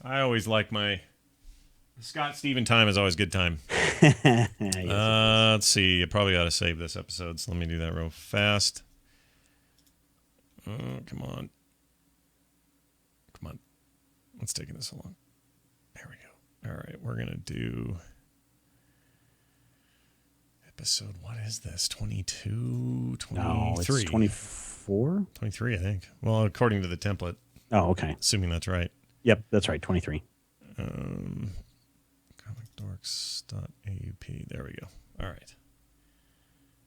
I always like my Scott Steven time is always good time. Yes, Let's see. I probably ought to save this episode, so let me do that real fast. Oh, come on. Come on. What's taking this so long? There we go. All right, we're going to do episode, what is this? 22? 23? No, it's 24? 23, I think. Well, according to the template. Oh, okay. Assuming that's right. Yep, that's right, 23. ComicDorks.aup. There we go. All right.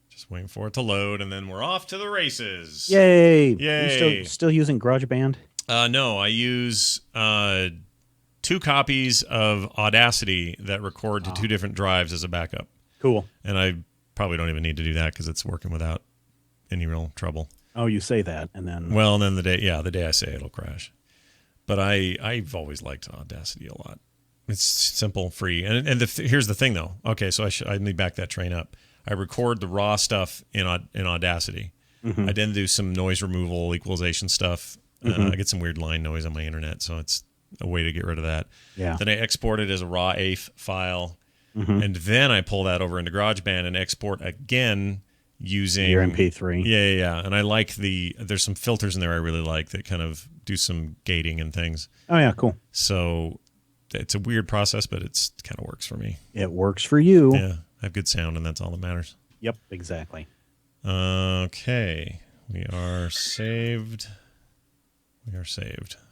Just waiting for it to load, and then we're off to the races. Yay! Yay! Are you still using GarageBand? No, I use 2 copies of Audacity that record to 2 different drives as a backup. Cool. And I probably don't even need to do that because it's working without any real trouble. Oh, you say that, and then... Well, and then the day I say it'll crash. But I've always liked Audacity a lot. It's simple, free. And here's the thing, though. Okay, so I need to back that train up. I record the raw stuff in Audacity. Mm-hmm. I then do some noise removal, equalization stuff. I get some weird line noise on my internet, so it's a way to get rid of that. Yeah. Then I export it as a raw AIF file. Mm-hmm. And then I pull that over into GarageBand and export again using... Your MP3. Yeah. And I like there's some filters in there I really like that kind of do some gating and things. Oh, yeah, cool. So it's a weird process, but it's kind of works for me. It works for you. Yeah, I have good sound, and that's all that matters. Yep, exactly. Okay, we are saved.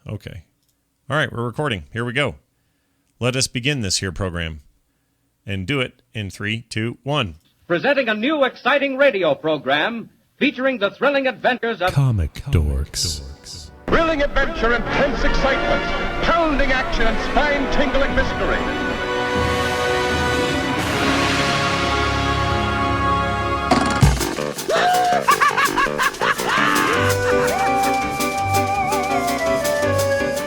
Okay. All right, we're recording. Here we go. Let us begin this here program. And do it in 3, 2, 1. Presenting a new exciting radio program featuring the thrilling adventures of ComicDorks. Thrilling adventure, intense excitement, pounding action, and spine-tingling mystery.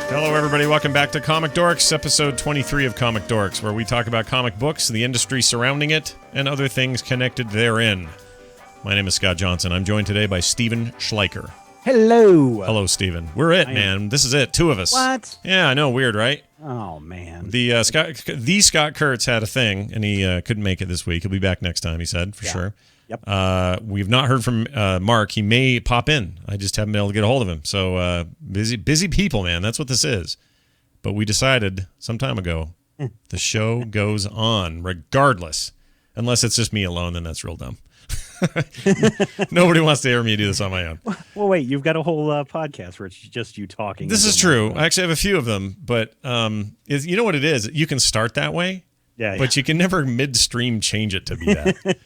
Hello, everybody. Welcome back to Comic Dorks, episode 23 of Comic Dorks, where we talk about comic books, the industry surrounding it, and other things connected therein. My name is Scott Johnson. I'm joined today by Steven Schleicher. Hello. Hello, Steven. We're it, man. This is it. 2 of us. What? Yeah, I know. Weird, right? Oh, man. The Scott Kurtz had a thing, and he couldn't make it this week. He'll be back next time, he said, for sure. Yep. We've not heard from Mark. He may pop in. I just haven't been able to get a hold of him. So busy people, man. That's what this is. But we decided some time ago the show goes on regardless. Unless it's just me alone, then that's real dumb. Nobody wants to hear me do this on my own. Well, wait, you've got a whole podcast where it's just you talking. This is true. I actually have a few of them, but you know what it is? You can start that way, but you can never midstream change it to be that.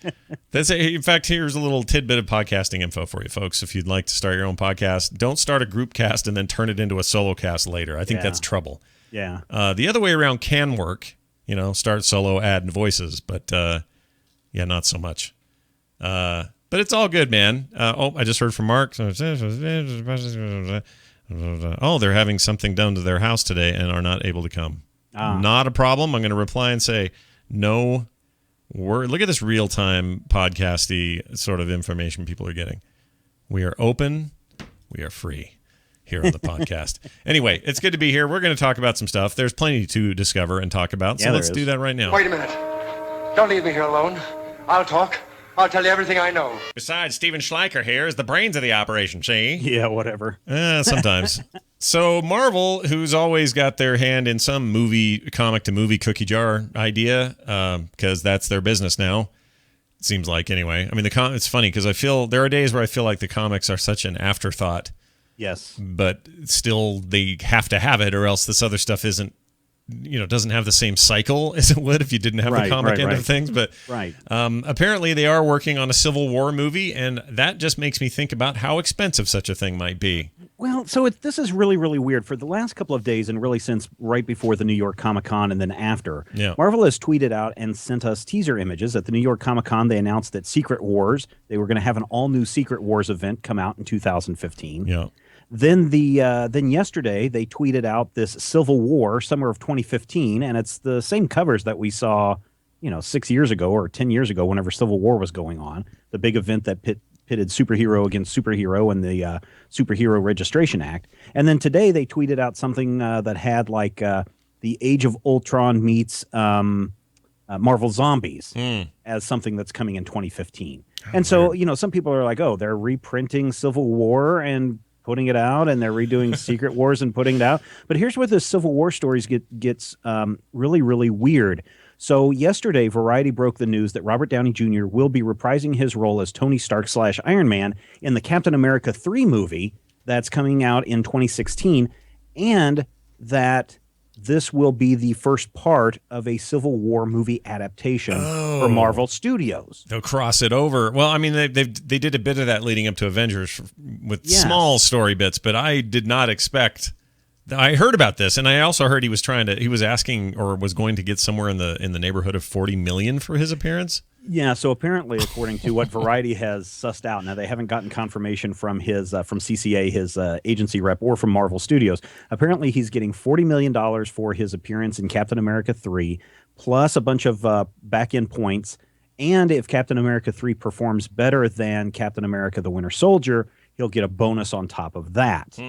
In fact, here's a little tidbit of podcasting info for you folks. If you'd like to start your own podcast, don't start a group cast and then turn it into a solo cast later. I think that's trouble. Yeah. The other way around can work. Start solo, add voices, but not so much. But it's all good, man. I just heard from Mark. Oh, they're having something done to their house today and are not able to come. Not a problem. I'm going to reply and say, no, look at this real-time podcasty sort of information people are getting. We are open. We are free here on the podcast. Anyway, it's good to be here. We're going to talk about some stuff. There's plenty to discover and talk about, so let's do that right now. Wait a minute. Don't leave me here alone. I'll talk. I'll tell you everything I know. Besides, Steven Schleicher here is the brains of the operation, see? Yeah, whatever. Sometimes. So Marvel, who's always got their hand in some comic-to-movie cookie jar idea, because that's their business now, it seems like, anyway. I mean, it's funny, because there are days where I feel like the comics are such an afterthought. Yes. But still, they have to have it, or else this other stuff doesn't have the same cycle as it would if you didn't have the comic end of things. But apparently they are working on a Civil War movie, and that just makes me think about how expensive such a thing might be. Well, so this is really, really weird. For the last couple of days, and really since right before the New York Comic-Con and then after, Marvel has tweeted out and sent us teaser images. At the New York Comic-Con, they announced that Secret Wars, they were going to have an all-new Secret Wars event come out in 2015. Yeah. Then yesterday they tweeted out this Civil War summer of 2015, and it's the same covers that we saw, 6 years ago or 10 years ago, whenever Civil War was going on. The big event that pitted superhero against superhero in the Superhero Registration Act. And then today they tweeted out something that had the Age of Ultron meets Marvel Zombies as something that's coming in 2015. And so, you know, some people are like, oh, they're reprinting Civil War and putting it out, and they're redoing Secret Wars and putting it out. But here's where the Civil War stories gets really, really weird. So yesterday, Variety broke the news that Robert Downey Jr. will be reprising his role as Tony Stark / Iron Man in the Captain America 3 movie that's coming out in 2016, and that this will be the first part of a Civil War movie adaptation for Marvel Studios. They'll cross it over. Well, I mean, they did a bit of that leading up to Avengers with small story bits, but I did not expect. I heard about this, and I also heard he was asking or was going to get somewhere in the neighborhood of $40 million for his appearance. Yeah, so apparently, according to what Variety has sussed out, now they haven't gotten confirmation from his from CCA, his agency rep, or from Marvel Studios. Apparently, he's getting $40 million for his appearance in Captain America 3, plus a bunch of back-end points. And if Captain America 3 performs better than Captain America the Winter Soldier, he'll get a bonus on top of that.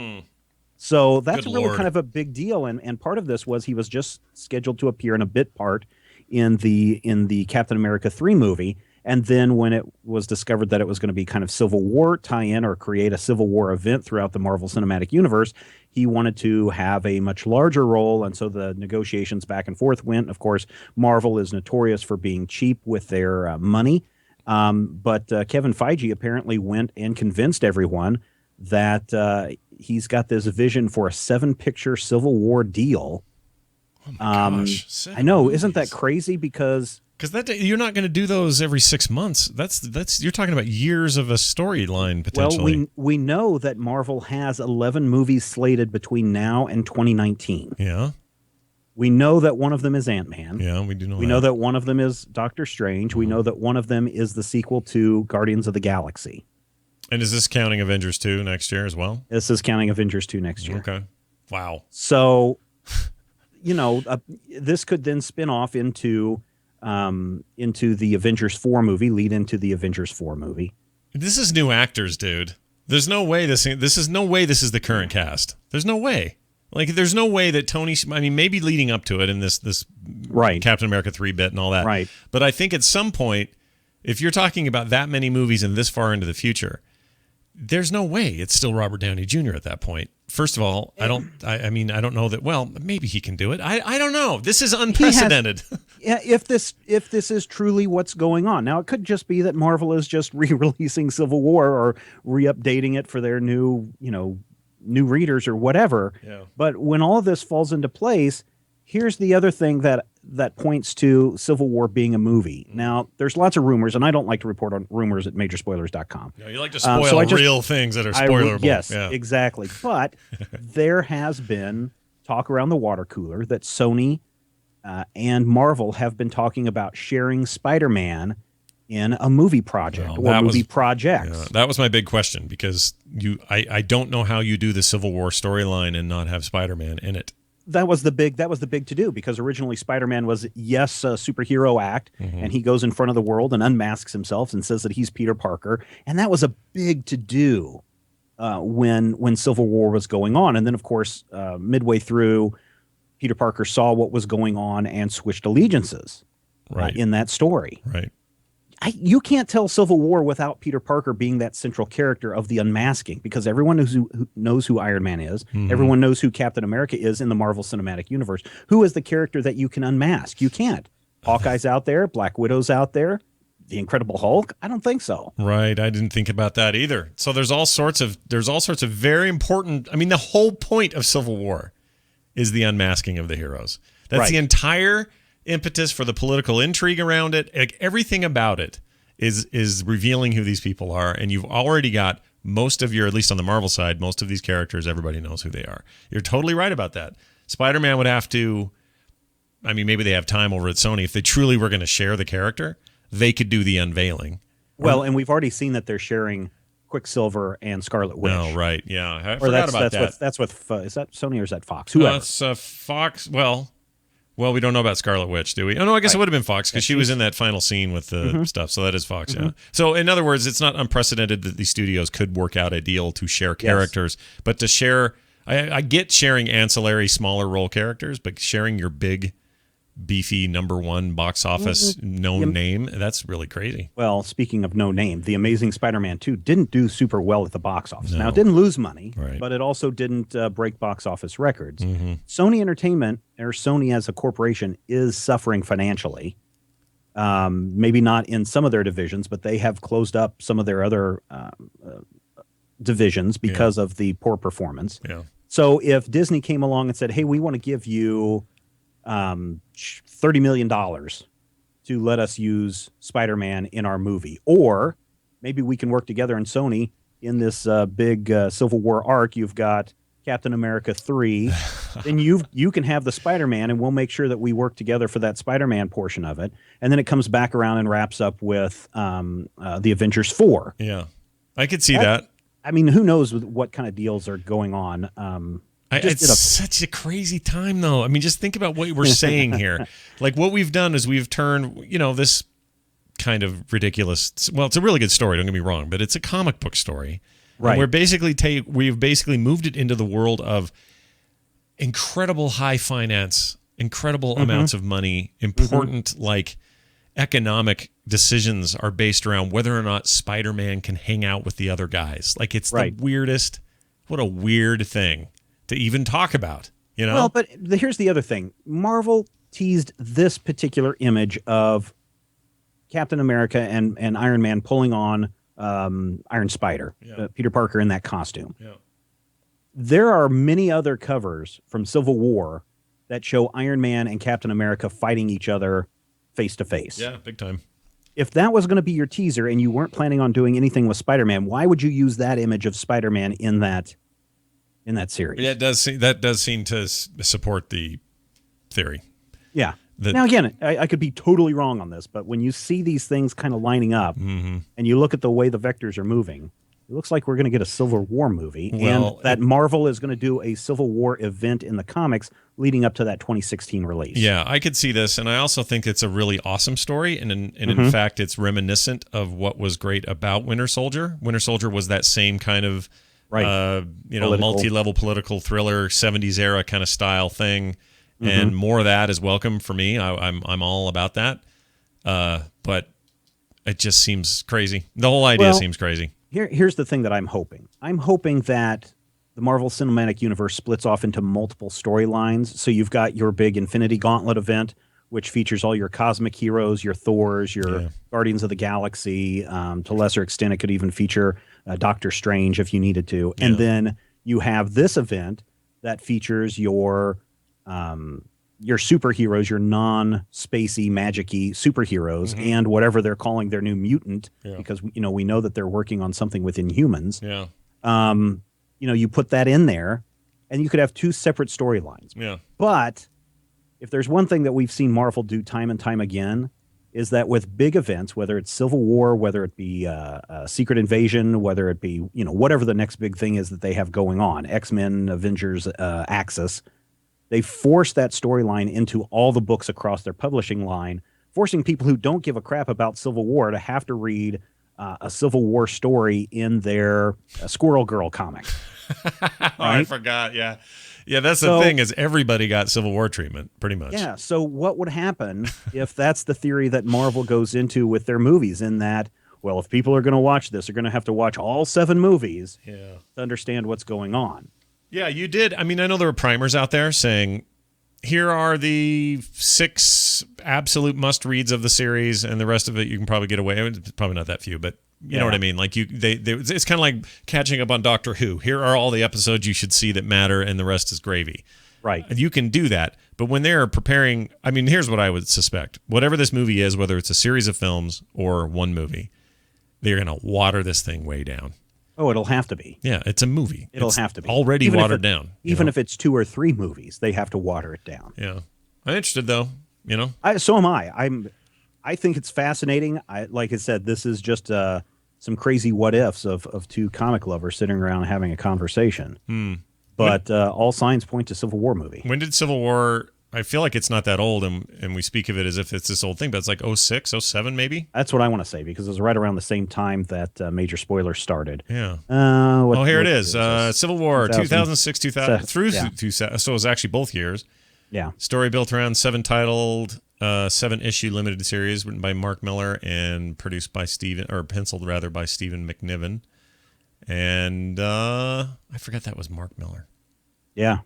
So that's really kind of a big deal. And part of this was he was just scheduled to appear in a bit part in the Captain America 3 movie. And then when it was discovered that it was going to be kind of Civil War tie-in or create a Civil War event throughout the Marvel Cinematic Universe, he wanted to have a much larger role. And so the negotiations back and forth went. Of course, Marvel is notorious for being cheap with their money. But Kevin Feige apparently went and convinced everyone that he's got this vision for a 7-picture Civil War deal. Oh my gosh! I know, isn't that crazy? Because you're not going to do those every 6 months. That's you're talking about years of a storyline potentially. Well, we know that Marvel has 11 movies slated between now and 2019. Yeah. We know that one of them is Ant-Man. Yeah, we do know. We know that one of them is Doctor Strange. We know that one of them is the sequel to Guardians of the Galaxy. And is this counting Avengers 2 next year as well? This is counting Avengers 2 next year. Okay. Wow. So, you know, this could then spin off into the Avengers 4 movie, lead into the Avengers 4 movie. This is new actors, dude. There's no way this is the current cast. There's no way. Like, there's no way that Tony. I mean, maybe leading up to it in this right Captain America 3 bit and all that. Right. But I think at some point, if you're talking about that many movies and this far into the future, there's no way it's still Robert Downey Jr. at that point. First of all, I don't know that. Well, maybe he can do it. I don't know. This is unprecedented. If this is truly what's going on. Now, it could just be that Marvel is just re-releasing Civil War or re-updating it for their new readers or whatever. Yeah. But when all of this falls into place, here's the other thing that points to Civil War being a movie. Now, there's lots of rumors, and I don't like to report on rumors at majorspoilers.com. No, you like to spoil real things that are spoilable. Yes, exactly. But there has been talk around the water cooler that Sony and Marvel have been talking about sharing Spider-Man in a movie project projects. Yeah, that was my big question, because I don't know how you do the Civil War storyline and not have Spider-Man in it. That was the big to do, because originally Spider-Man was, yes, a superhero act, and he goes in front of the world and unmasks himself and says that he's Peter Parker, and that was a big to do when Civil War was going on. And then, of course, midway through, Peter Parker saw what was going on and switched allegiances in that story. Right. You can't tell Civil War without Peter Parker being that central character of the unmasking, because everyone knows who Iron Man is. Everyone knows who Captain America is in the Marvel Cinematic Universe. Who is the character that you can unmask? You can't. Hawkeye's out there. Black Widow's out there. The Incredible Hulk? I don't think so. Right. I didn't think about that either. So there's all sorts of very important. I mean, the whole point of Civil War is the unmasking of the heroes. That's the entire impetus for the political intrigue around it. Like, everything about it is revealing who these people are, and you've already got most of your, at least on the Marvel side, most of these characters, everybody knows who they are. You're totally right about that. Spider-Man would have to, I mean, maybe they have time over at Sony. If they truly were going to share the character, they could do the unveiling. Well, and we've already seen that they're sharing Quicksilver and Scarlet Witch. Oh, right, yeah. I forgot about that. That's with is that Sony or is that Fox? Whoever. It's Fox. Well, we don't know about Scarlet Witch, do we? Oh, no, I guess it would have been Fox, because she was in that final scene with the stuff. So that is Fox, yeah. So, in other words, it's not unprecedented that these studios could work out a deal to share characters, but to share I get sharing ancillary, smaller role characters, but sharing your big, beefy #1 box office name, that's really crazy. Well, speaking of no name, The Amazing Spider-Man 2 didn't do super well at the box office. Now, it didn't lose money, but it also didn't break box office records. Sony Entertainment, or Sony as a corporation, is suffering financially. Maybe not in some of their divisions, but they have closed up some of their other divisions because of the poor performance. So if Disney came along and said, hey, we want to give you $30 million to let us use Spider-Man in our movie, or maybe we can work together in Sony in this big Civil War arc. You've got Captain America 3, then you can have the Spider-Man, and we'll make sure that we work together for that Spider-Man portion of it. And then it comes back around and wraps up with the Avengers 4. Yeah, I could see that. I mean, who knows what kind of deals are going on. It's such a crazy time, though. I mean, just think about what we're saying here. Like, what we've done is we've turned, this kind of ridiculous, well, it's a really good story, don't get me wrong, but it's a comic book story. Right. And we've basically moved it into the world of incredible high finance, incredible amounts of money, important, like, economic decisions are based around whether or not Spider-Man can hang out with the other guys. Like, it's the weirdest, what a weird thing to even talk about, Well, but here's the other thing. Marvel teased this particular image of Captain America and Iron Man pulling on Iron Spider, Peter Parker in that costume. There are many other covers from Civil War that show Iron Man and Captain America fighting each other face to face. Yeah, big time. If that was going to be your teaser and you weren't planning on doing anything with Spider-Man, why would you use that image of Spider-Man in that series? Yeah, that does seem to support the theory. Yeah. Now, again, I could be totally wrong on this, but when you see these things kind of lining up and you look at the way the vectors are moving, it looks like we're going to get a Civil War movie, and that Marvel is going to do a Civil War event in the comics leading up to that 2016 release. Yeah, I could see this, and I also think it's a really awesome story, and in fact, it's reminiscent of what was great about Winter Soldier. Winter Soldier was that same kind of multi-level political thriller, 70s era kind of style thing, and more of that is welcome for me. I'm all about that, but it just seems crazy. The whole idea seems crazy. Here's the thing that I'm hoping. I'm hoping that the Marvel Cinematic Universe splits off into multiple storylines. So you've got your big Infinity Gauntlet event, which features all your cosmic heroes, your Thors, your Guardians of the Galaxy. To a lesser extent, it could even feature Doctor Strange if you needed to. Yeah. And then you have this event that features your superheroes, your non-spacey, magic-y superheroes, and whatever they're calling their new mutant, because we know that they're working on something with Inhumans. You put that in there, and you could have two separate storylines. Yeah. But if there's one thing that we've seen Marvel do time and time again, is that with big events, whether it's Civil War, whether it be Secret Invasion, whether it be whatever the next big thing is that they have going on, X-Men, Avengers, Axis. They force that storyline into all the books across their publishing line, forcing people who don't give a crap about Civil War to have to read a Civil War story in their Squirrel Girl comic. I forgot. Yeah. Yeah, that's the thing is everybody got Civil War treatment, pretty much. Yeah, so what would happen if that's the theory that Marvel goes into with their movies, in that, well, if people are going to watch this, they're going to have to watch all 7 movies to understand what's going on. Yeah, you did. I mean, I know there were primers out there saying, here are the 6 absolute must-reads of the series, and the rest of it you can probably get away. It's probably not that few, but you know what I mean? Like it's kind of like catching up on Doctor Who. Here are all the episodes you should see that matter, and the rest is gravy. Right. You can do that, but when they're preparing, I mean, here's what I would suspect. Whatever this movie is, whether it's a series of films or one movie, they're going to water this thing way down. Oh, it'll have to be. Yeah, it's a movie. It'll have to be. Already watered down. Even if it's 2 or 3 movies, they have to water it down. Yeah. I'm interested, though, So am I. I think it's fascinating. Like I said, this is just some crazy what-ifs of 2 comic lovers sitting around having a conversation. But all signs point to Civil War movie. When did Civil War I feel like it's not that old, and we speak of it as if it's this old thing, but it's like 06, 07 maybe? That's what I want to say, because it was right around the same time that Major Spoilers started. Yeah. Here it is. Civil War, 2006, 2000, through 2000. So it was actually both years. Yeah. Story built around 7-titled, 7-issue limited series written by Mark Miller and penciled by Stephen McNiven. And I forgot that was Mark Miller. Yeah.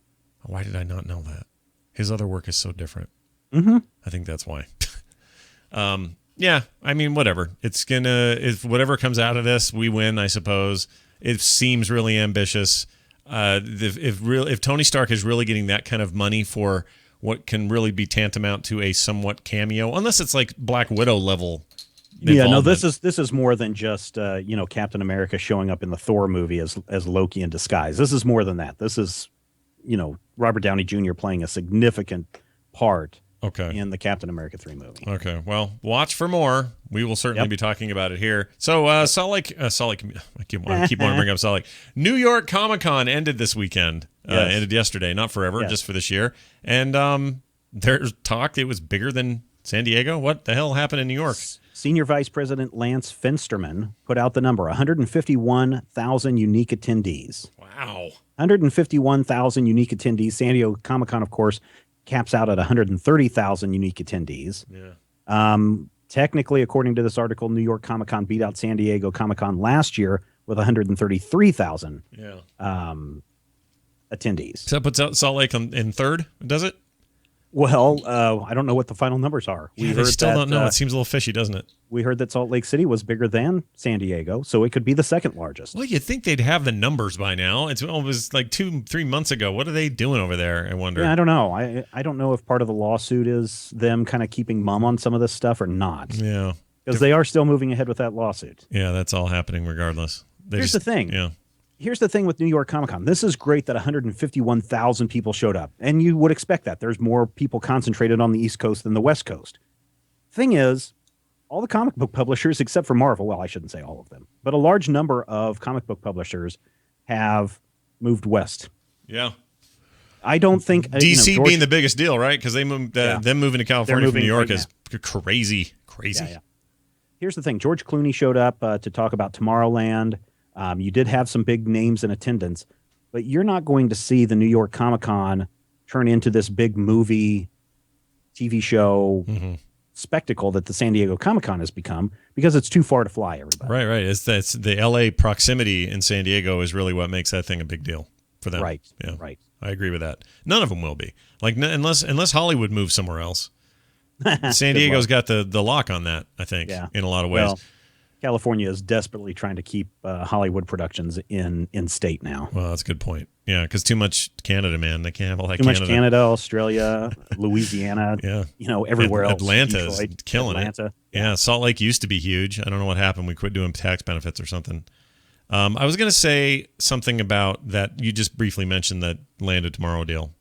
Why did I not know that? His other work is so different. Mm-hmm. I think that's why. Yeah, I mean, whatever. If whatever comes out of this, we win, I suppose. It seems really ambitious. If Tony Stark is really getting that kind of money for what can really be tantamount to a somewhat cameo, unless it's like Black Widow level. Yeah, no, this is more than just Captain America showing up in the Thor movie as Loki in disguise. This is more than that. This is Robert Downey Jr. playing a significant part in the Captain America 3 movie. Okay, well, watch for more. We will certainly be talking about it here. So Salt Lake, I keep wanting to bring up Salt Lake. New York Comic-Con ended this weekend. Ended yesterday, not forever, just for this year. And there's talk it was bigger than San Diego. What the hell happened in New York? Senior Vice President Lance Fensterman put out the number, 151,000 unique attendees. Wow. 151,000 unique attendees. San Diego Comic-Con, of course, caps out at 130,000 unique attendees. Yeah. Technically, according to this article, New York Comic-Con beat out San Diego Comic-Con last year with 133,000 attendees. So that puts Salt Lake in third, does it? Well, I don't know what the final numbers are. They still don't know. It seems a little fishy, doesn't it? We heard that Salt Lake City was bigger than San Diego, so it could be the second largest. Well, you'd think they'd have the numbers by now. It was like 2-3 months ago. What are they doing over there, I wonder? Yeah, I don't know. I don't know if part of the lawsuit is them kind of keeping mum on some of this stuff or not. Yeah. Because they are still moving ahead with that lawsuit. Yeah, that's all happening regardless. Here's the thing. Yeah. Here's the thing with New York Comic-Con. This is great that 151,000 people showed up. And you would expect that. There's more people concentrated on the East Coast than the West Coast. Thing is, all the comic book publishers, except for Marvel, well, I shouldn't say all of them, but a large number of comic book publishers have moved west. Yeah. I don't think... DC being the biggest deal, right? Because they moved, them moving to California from New York is crazy. Yeah. Here's the thing. George Clooney showed up to talk about Tomorrowland. You did have some big names in attendance, but you're not going to see the New York Comic-Con turn into this big movie, TV show spectacle that the San Diego Comic-Con has become because it's too far to fly, everybody. Right. It's the LA proximity in San Diego is really what makes that thing a big deal for them. Right. Yeah. Right. I agree with that. None of them will be. Like unless Hollywood moves somewhere else. San Diego's got the lock on that, I think, in a lot of ways. Well, California is desperately trying to keep Hollywood productions in state now. Well, that's a good point. Yeah, because too much Canada, man. They can't have all that Too much Canada, Australia, Louisiana, everywhere else. Atlanta is Detroit, killing it. Yeah, Salt Lake used to be huge. I don't know what happened. We quit doing tax benefits or something. I was going to say something about that you just briefly mentioned, that Land of Tomorrow deal.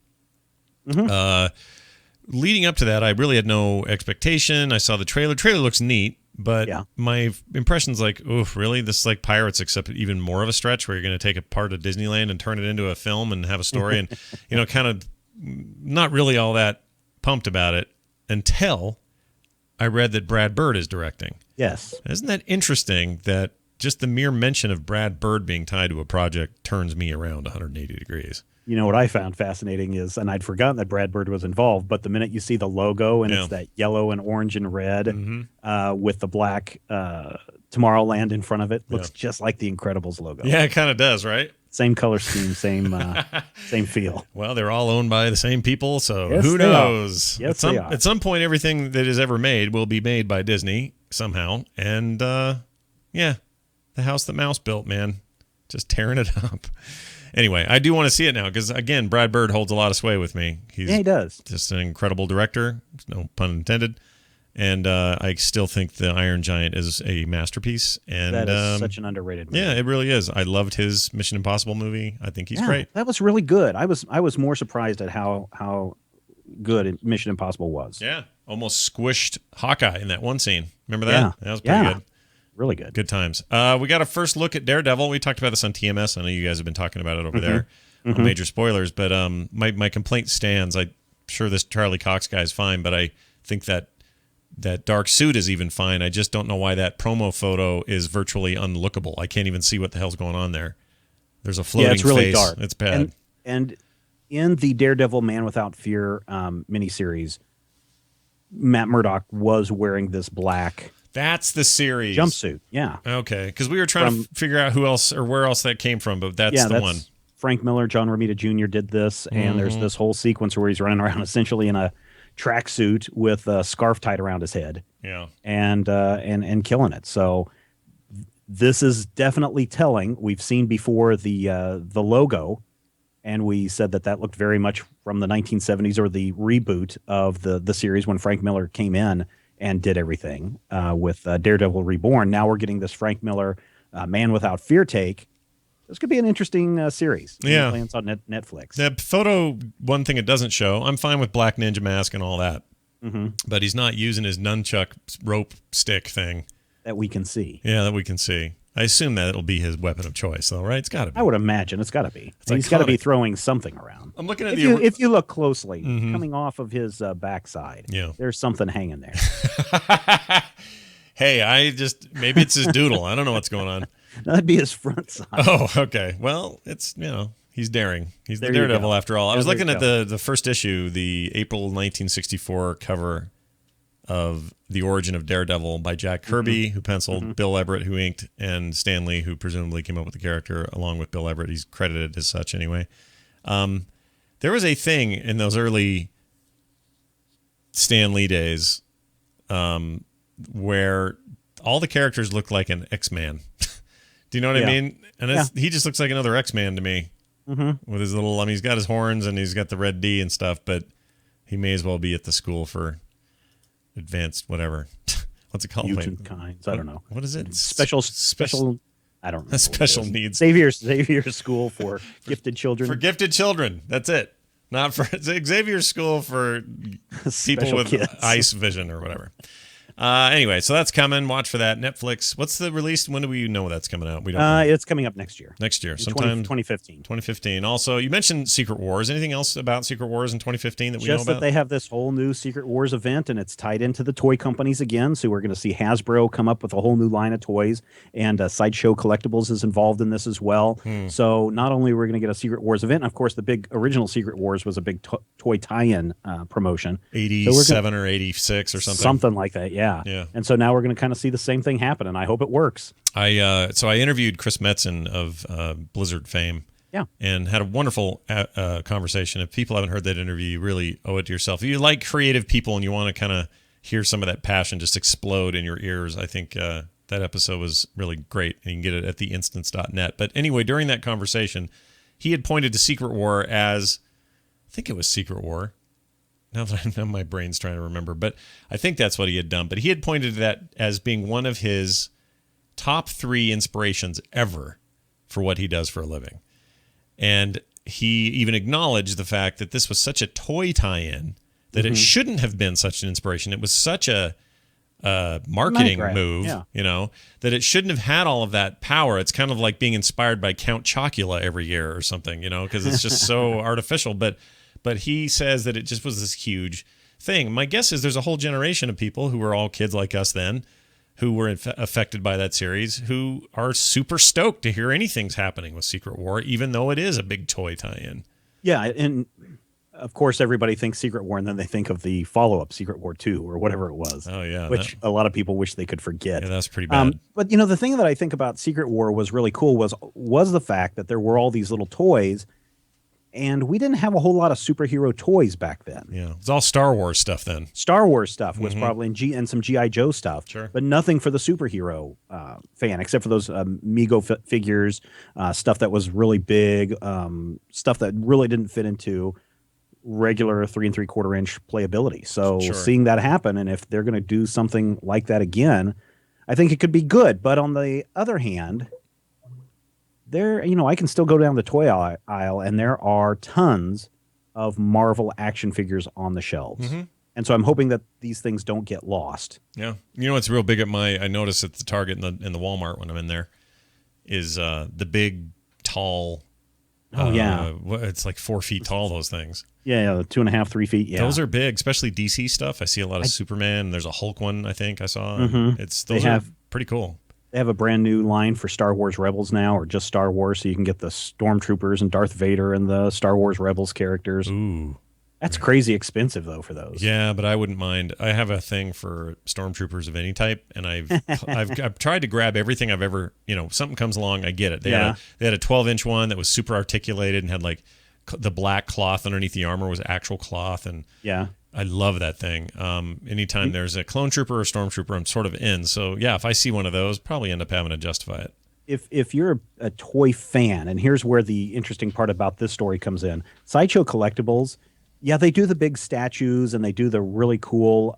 Leading up to that, I really had no expectation. I saw the trailer. Trailer looks neat. But my impression's like, oof, really? This is like Pirates, except even more of a stretch where you're going to take a part of Disneyland and turn it into a film and have a story and, kind of not really all that pumped about it until I read that Brad Bird is directing. Yes. Isn't that interesting that just the mere mention of Brad Bird being tied to a project turns me around 180 degrees? You know what I found fascinating is, and I'd forgotten that Brad Bird was involved, but the minute you see the logo and it's that yellow and orange and red with the black Tomorrowland in front of it, looks just like the Incredibles logo. Yeah, it kind of does, right? Same color scheme, same feel. Well, they're all owned by the same people, so who knows? Yes, at some point, everything that is ever made will be made by Disney somehow. And, the house that Mouse built, man, just tearing it up. Anyway, I do want to see it now because, again, Brad Bird holds a lot of sway with me. He does. Just an incredible director, no pun intended. And I still think The Iron Giant is a masterpiece. And that is such an underrated movie. Yeah, it really is. I loved his Mission Impossible movie. I think he's great. That was really good. I was more surprised at how good Mission Impossible was. Yeah, almost squished Hawkeye in that one scene. Remember that? Yeah. That was pretty good. Really good. Good times. We got a first look at Daredevil. We talked about this on TMS. I know you guys have been talking about it over there. Major spoilers, but my complaint stands. sure this Charlie Cox guy is fine, but I think that dark suit is even fine. I just don't know why that promo photo is virtually unlookable. I can't even see what the hell's going on there. There's a floating face. It's really dark. It's bad. And in the Daredevil Man Without Fear miniseries, Matt Murdock was wearing this black. That's the series jumpsuit. Yeah. Okay, because we were trying to figure out who else or where else that came from, but that's the one. Frank Miller, John Romita Jr. did this, and there's this whole sequence where he's running around essentially in a tracksuit with a scarf tied around his head. Yeah. And killing it. So this is definitely telling. We've seen before the logo, and we said that looked very much from the 1970s or the reboot of the series when Frank Miller came in and did everything with Daredevil Reborn. Now we're getting this Frank Miller Man Without Fear take. This could be an interesting series. Yeah. It's on Netflix. The photo, one thing it doesn't show, I'm fine with Black Ninja Mask and all that. Mm-hmm. But he's not using his nunchuck rope stick thing. That we can see. Yeah, that we can see. I assume that it'll be his weapon of choice, though, right? It's got to be. I would imagine it's got to be. He's got to be throwing something around. I'm looking at if you look closely, coming off of his backside, there's something hanging there. Hey, maybe it's his doodle. I don't know what's going on. That'd be his front side. Oh, okay. Well, it's, he's daring. He's the Daredevil after all. I was looking at the first issue, the April 1964 cover of The Origin of Daredevil by Jack Kirby, who penciled, Bill Everett, who inked, and Stan Lee, who presumably came up with the character along with Bill Everett. He's credited as such anyway. There was a thing in those early Stan Lee days where all the characters looked like an X-Man. Do you know what I mean? And he just looks like another X-Man to me. With his little, he's got his horns and he's got the red D and stuff, but he may as well be at the school for advanced whatever. What's it called? Mutant kinds. I don't know. What is it? Special. I don't know. Special needs. Xavier School for gifted children. For gifted children. That's it. Not for Xavier School for people with kids. Ice vision or whatever. Anyway, so that's coming. Watch for that. Netflix. What's the release? When do we know that's coming out? We don't know. It's coming up next year. Next year, sometime 2015. 2015. Also, you mentioned Secret Wars. Anything else about Secret Wars in 2015 that we know about? Just that they have this whole new Secret Wars event, and it's tied into the toy companies again. So we're going to see Hasbro come up with a whole new line of toys, and Sideshow Collectibles is involved in this as well. So not only are we going to get a Secret Wars event, and of course the big original Secret Wars was a big toy tie-in promotion. 87 or 86 or something. Something like that, yeah. And so now we're going to kind of see the same thing happen, and I hope it works. I interviewed Chris Metzen of Blizzard fame, and had a wonderful conversation. If people haven't heard that interview, you really owe it to yourself. If you like creative people and you want to kind of hear some of that passion just explode in your ears, I think that episode was really great, and you can get it at theinstance.net. But anyway, during that conversation, he had pointed to Secret War as, I think it was Secret War. Now my brain's trying to remember, but I think that's what he had done. But he had pointed to that as being one of his top 3 inspirations ever for what he does for a living. And he even acknowledged the fact that this was such a toy tie-in that it shouldn't have been such an inspiration. It was such a marketing move, that it shouldn't have had all of that power. It's kind of like being inspired by Count Chocula every year or something, because it's just so artificial. But he says that it just was this huge thing. My guess is there's a whole generation of people who were all kids like us then who were affected by that series who are super stoked to hear anything's happening with Secret War, even though it is a big toy tie-in. Yeah, and of course everybody thinks Secret War, and then they think of the follow-up Secret War 2 or whatever it was. Oh, yeah. Which a lot of people wish they could forget. Yeah, that's pretty bad. But, the thing that I think about Secret War was really cool was the fact that there were all these little toys, and we didn't have a whole lot of superhero toys back then. Yeah, it's all Star Wars stuff then. Star Wars stuff was probably and some G.I. Joe stuff. Sure. But nothing for the superhero fan, except for those Mego figures, stuff that was really big, stuff that really didn't fit into regular 3 3/4 inch playability. So seeing that happen, and if they're going to do something like that again, I think it could be good. But on the other hand, I can still go down the toy aisle, and there are tons of Marvel action figures on the shelves. And so I'm hoping that these things don't get lost. Yeah. What's real big I notice at the Target and the Walmart when I'm in there is the big, tall Oh, yeah. It's like 4 feet tall, those things. Yeah, 2.5, 3 feet. Yeah. Those are big, especially DC stuff. I see a lot of Superman. There's a Hulk one, I think I saw. Those are pretty cool. They have a brand new line for Star Wars Rebels now, or just Star Wars, so you can get the Stormtroopers and Darth Vader and the Star Wars Rebels characters. Ooh. That's crazy expensive, though, for those. Yeah, but I wouldn't mind. I have a thing for Stormtroopers of any type, and I've tried to grab everything I've ever, something comes along, I get it. They had a 12-inch one that was super articulated and had like the black cloth underneath the armor was actual cloth, and I love that thing. Anytime there's a clone trooper or stormtrooper, I'm sort of in. So yeah, if I see one of those, probably end up having to justify it. If you're a toy fan, and here's where the interesting part about this story comes in, Sideshow Collectibles. Yeah, they do the big statues and they do the really cool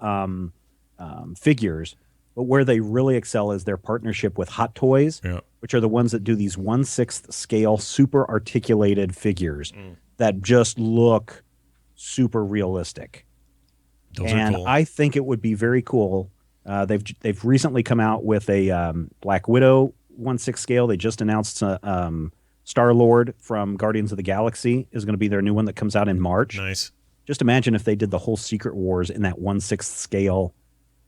figures, but where they really excel is their partnership with Hot Toys, which are the ones that do these 1/6 scale, super articulated figures that just look super realistic. Those are cool. I think it would be very cool. They've recently come out with a Black Widow 1/6 scale. They just announced Star-Lord from Guardians of the Galaxy is going to be their new one that comes out in March. Nice. Just imagine if they did the whole Secret Wars in that 1/6 scale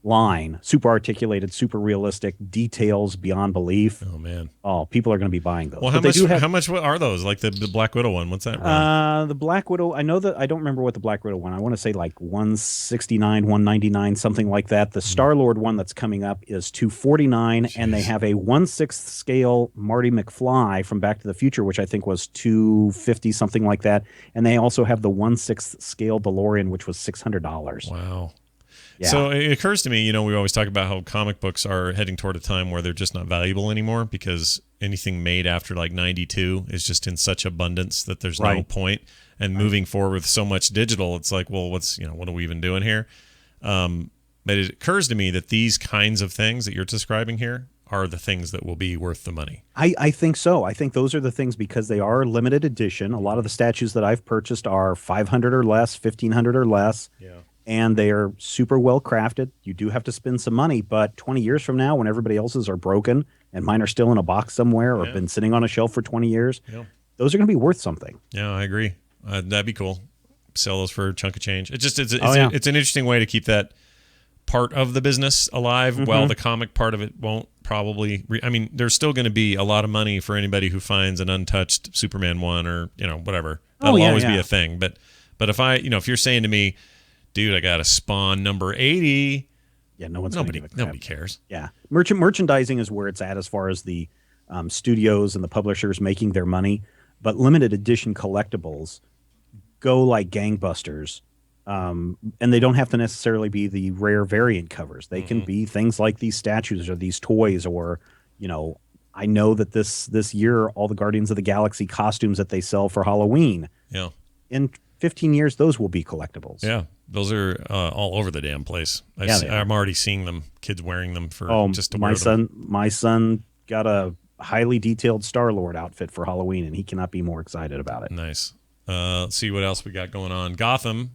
line. Super articulated, super realistic, details beyond belief. Oh, man. Oh, people are going to be buying those. Well, how much are those? Like the Black Widow one? What's that? The Black Widow, I don't remember what the Black Widow one. I want to say like $169, $199, something like that. The Star-Lord one that's coming up is $249, and they have a 1/6 scale Marty McFly from Back to the Future, which I think was $250, something like that. And they also have the 1/6 scale DeLorean, which was $600. Wow. Yeah. So it occurs to me, we always talk about how comic books are heading toward a time where they're just not valuable anymore because anything made after like 92 is just in such abundance that there's no point. And moving forward with so much digital, it's like, well, what are we even doing here? But it occurs to me that these kinds of things that you're describing here are the things that will be worth the money. I think so. I think those are the things because they are limited edition. A lot of the statues that I've purchased are 500 or less, 1,500 or less. Yeah. And they are super well crafted. You do have to spend some money, but 20 years from now, when everybody else's are broken and mine are still in a box somewhere or been sitting on a shelf for 20 years, those are going to be worth something. Yeah, I agree. That'd be cool. Sell those for a chunk of change. It's an interesting way to keep that part of the business alive while the comic part of it won't probably. There's still going to be a lot of money for anybody who finds an untouched Superman one or whatever. That'll always be a thing. But if if you're saying to me, dude, I got a Spawn number 80. Yeah, nobody cares. Yeah, merchandising is where it's at as far as the studios and the publishers making their money. But limited edition collectibles go like gangbusters, and they don't have to necessarily be the rare variant covers. They can be things like these statues or these toys, or I know that this year all the Guardians of the Galaxy costumes that they sell for Halloween. Yeah. In 15 years, those will be collectibles. Yeah. Those are all over the damn place. I'm already seeing them, kids wearing them just to wear them. My son got a highly detailed Star-Lord outfit for Halloween, and he cannot be more excited about it. Nice. Let's see what else we got going on. Gotham,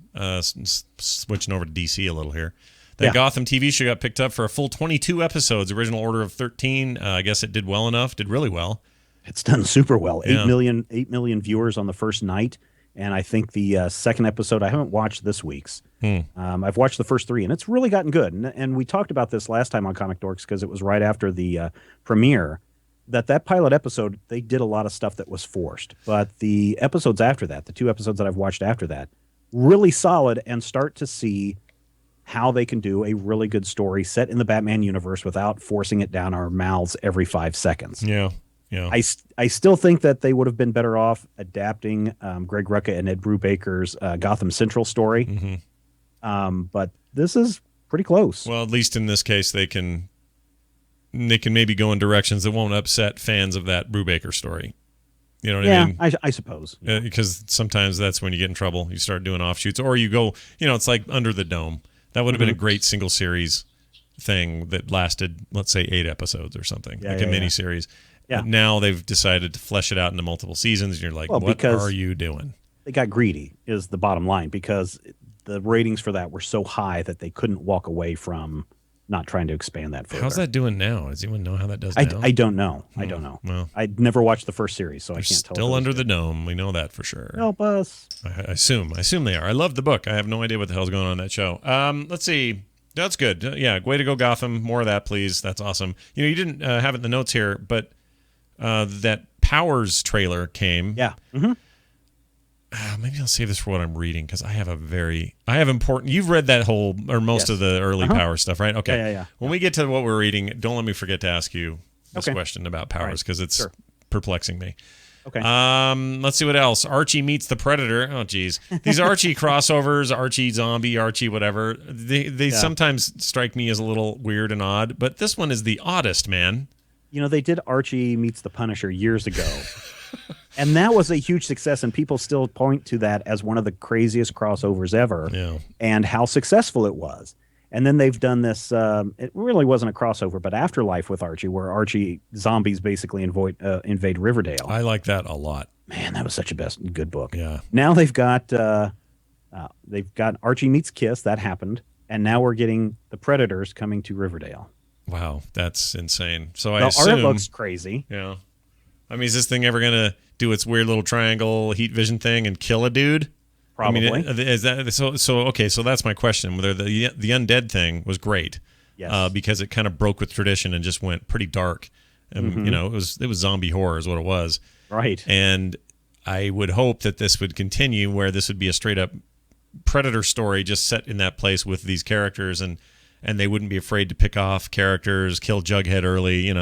switching over to DC a little here. That Gotham TV show got picked up for a full 22 episodes, original order of 13. I guess it did well enough, did really well. It's done super well. 8 million viewers on the first night. And I think the second episode, I haven't watched this week's. I've watched the first 3, and it's really gotten good. And we talked about this last time on Comic Dorks because it was right after the premiere, that pilot episode, they did a lot of stuff that was forced. But the episodes after that, the 2 episodes that I've watched after that, really solid and start to see how they can do a really good story set in the Batman universe without forcing it down our mouths every 5 seconds. Yeah. Yeah. I still think that they would have been better off adapting Greg Rucka and Ed Brubaker's Gotham Central story. But this is pretty close. Well, at least in this case, they can maybe go in directions that won't upset fans of that Brubaker story. You know what I mean? I suppose. Because sometimes that's when you get in trouble. You start doing offshoots, or you go, it's like Under the Dome. That would have been a great single series thing that lasted, let's say, 8 episodes or something, a miniseries. Yeah. But now they've decided to flesh it out into multiple seasons, and you're like, what are you doing? They got greedy is the bottom line, because the ratings for that were so high that they couldn't walk away from not trying to expand that further. How's that doing now? Does anyone know how that does now? I don't know. I don't know. Well, I'd never watched the first series, so I can't tell. Still under the dome. We know that for sure. Help us. I assume they are. I love the book. I have no idea what the hell's going on in that show. Let's see. That's good. Yeah, way to go, Gotham. More of that, please. That's awesome. You didn't have it in the notes here, but that Powers trailer came. Yeah. Mm-hmm. Maybe I'll save this for what I'm reading because I have important. You've read that whole or most of the early Powers stuff, right? Okay. Yeah. When we get to what we're reading, don't let me forget to ask you this question about Powers because it's perplexing me. Okay. Let's see what else. Archie meets the Predator. Oh, geez. These Archie crossovers, Archie zombie, Archie whatever, they sometimes strike me as a little weird and odd, but this one is the oddest, man. They did Archie meets the Punisher years ago. And that was a huge success, and people still point to that as one of the craziest crossovers ever, and how successful it was. And then they've done this, it really wasn't a crossover, but Afterlife with Archie, where Archie zombies basically invade Riverdale. I like that a lot. Man, that was such a good book. Yeah. Now they've got Archie meets Kiss, that happened, and now we're getting the Predators coming to Riverdale. Wow, that's insane. So The art looks crazy. Yeah. I mean, is this thing ever going to do its weird little triangle heat vision thing and kill a dude? Probably. I mean, is that so? Okay, so that's my question. Whether the undead thing was great, because it kind of broke with tradition and just went pretty dark. And it was zombie horror is what it was. Right. And I would hope that this would continue, where this would be a straight up Predator story, just set in that place with these characters, and they wouldn't be afraid to pick off characters, kill Jughead early,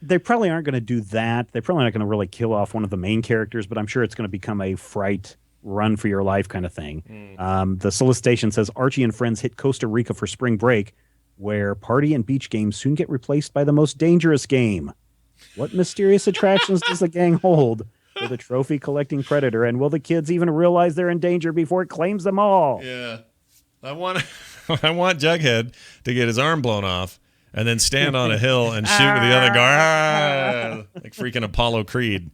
They probably aren't going to do that. They're probably not going to really kill off one of the main characters, but I'm sure it's going to become a fright, run for your life kind of thing. The solicitation says Archie and friends hit Costa Rica for spring break, where party and beach games soon get replaced by the most dangerous game. What mysterious attractions does the gang hold for the trophy-collecting Predator, and will the kids even realize they're in danger before it claims them all? Yeah. I want Jughead to get his arm blown off and then stand on a hill and shoot with the other guy, like freaking Apollo Creed.